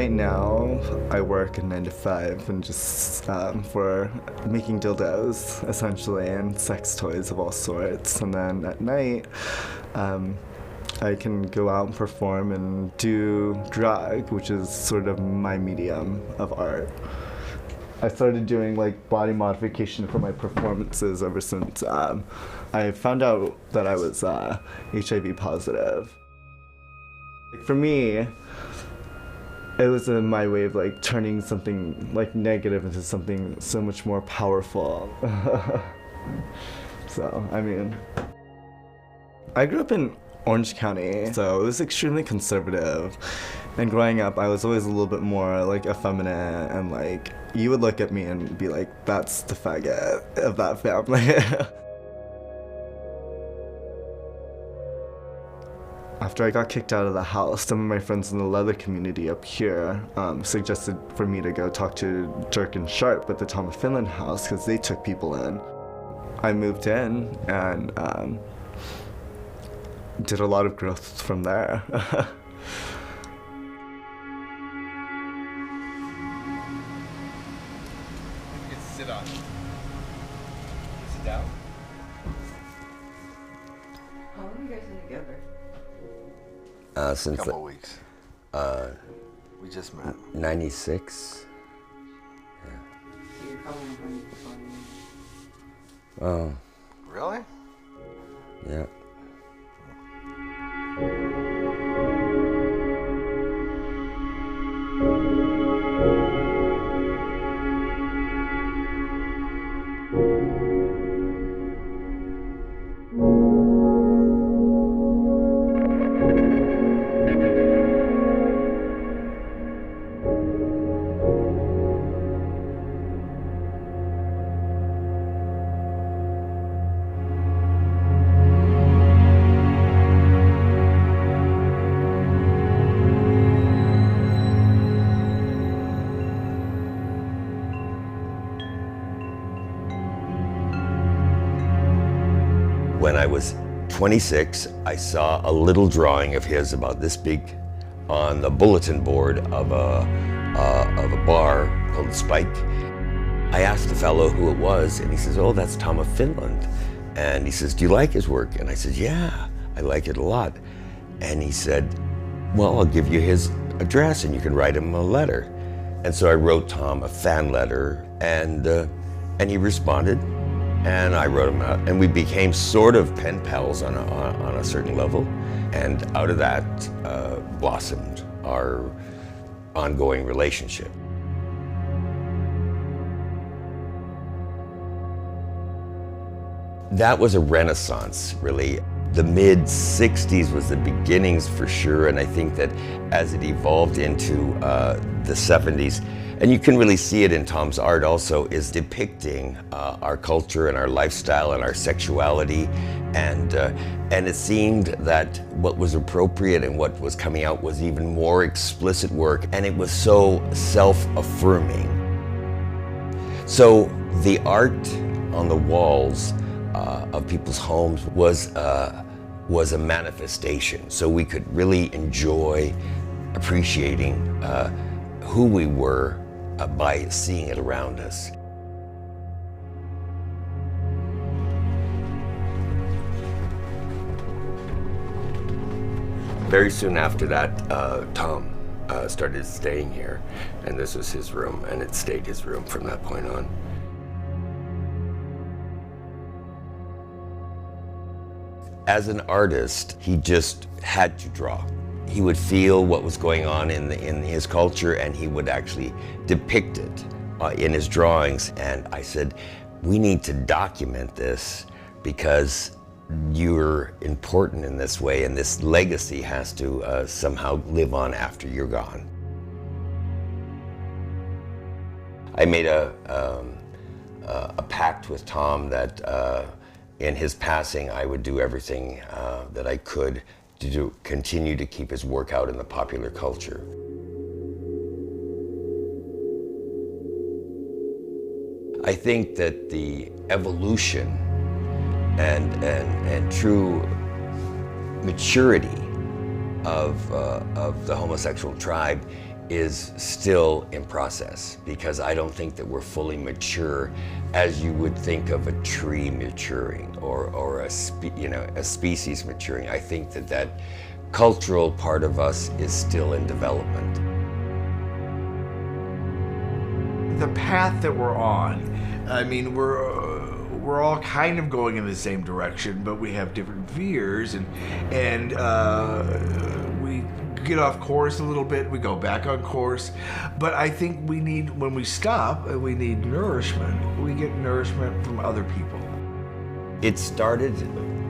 right now, I work a 9 to 5 and just for making dildos, essentially, and sex toys of all sorts. And then at night, I can go out and perform and do drag, which is sort of my medium of art. I started doing like body modification for my performances ever since I found out that I was HIV positive. For me, it was my way of like turning something like negative into something so much more powerful. So, I mean, I grew up in Orange County, so it was extremely conservative. And growing up, I was always a little bit more like effeminate, and like you would look at me and be like, that's the faggot of that family. After I got kicked out of the house, some of my friends in the leather community up here suggested for me to go talk to Dirk and Sharp at the Tom of Finland house because they took people in. I moved in and did a lot of growth from there. Sit on. Sit down. How long have you guys been together? Since a couple weeks. We just met. 96. So you're coming when you perform. Oh, Really? yeah. When I was 26, I saw a little drawing of his about this big on the bulletin board of a bar called Spike. I asked the fellow who it was, and he says, "Oh, that's Tom of Finland." And he says, "Do you like his work?" And I said, "Yeah, I like it a lot." And he said, "Well, I'll give you his address and you can write him a letter." And so I wrote Tom a fan letter, and he responded. And I wrote him out, and we became sort of pen pals on a certain level. And out of that blossomed our ongoing relationship. That was a renaissance, really. The mid-'60s was the beginnings for sure, and I think that as it evolved into the '70s, and you can really see it in Tom's art also, is depicting our culture and our lifestyle and our sexuality, and it seemed that what was appropriate and what was coming out was even more explicit work, and it was so self-affirming. So the art on the walls of people's homes was a manifestation, so we could really enjoy appreciating who we were by seeing it around us. Very soon after that, Tom started staying here, and this was his room, and it stayed his room from that point on. As an artist, he just had to draw. He would feel what was going on in his culture, and he would actually depict it in his drawings. And I said, we need to document this because you're important in this way, and this legacy has to somehow live on after you're gone. I made a pact with Tom that in his passing, I would do everything that I could to continue to keep his work out in the popular culture. I think that the evolution and true maturity of the homosexual tribe is still in process, because I don't think that we're fully mature as you would think of a tree maturing or a species maturing. I think that cultural part of us is still in development. The path that we're on, I mean, we're all kind of going in the same direction, but we have different veers, and we get off course a little bit, we go back on course. But I think we need, when we stop, we need nourishment. We get nourishment from other people. It started,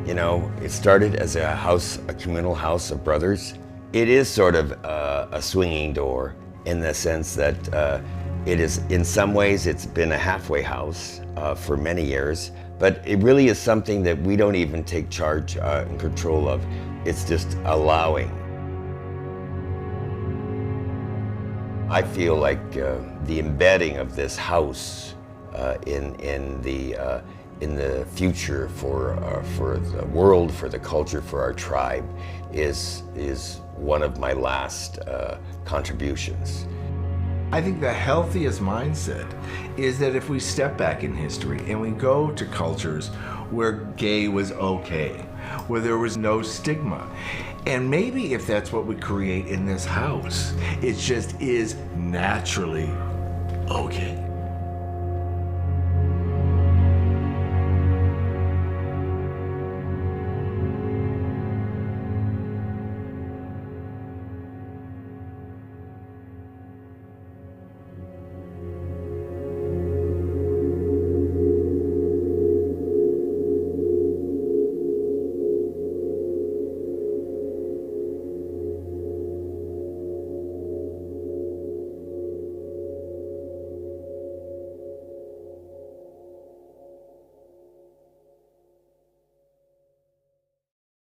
it started as a house, a communal house of brothers. It is sort of a swinging door in the sense that it is, in some ways, it's been a halfway house for many years, but it really is something that we don't even take charge and control of. It's just allowing. I feel like the embedding of this house in the future for the world, for the culture, for our tribe is one of my last contributions. I think the healthiest mindset is that if we step back in history and we go to cultures where gay was okay, where there was no stigma, and maybe if that's what we create in this house, it just is naturally okay.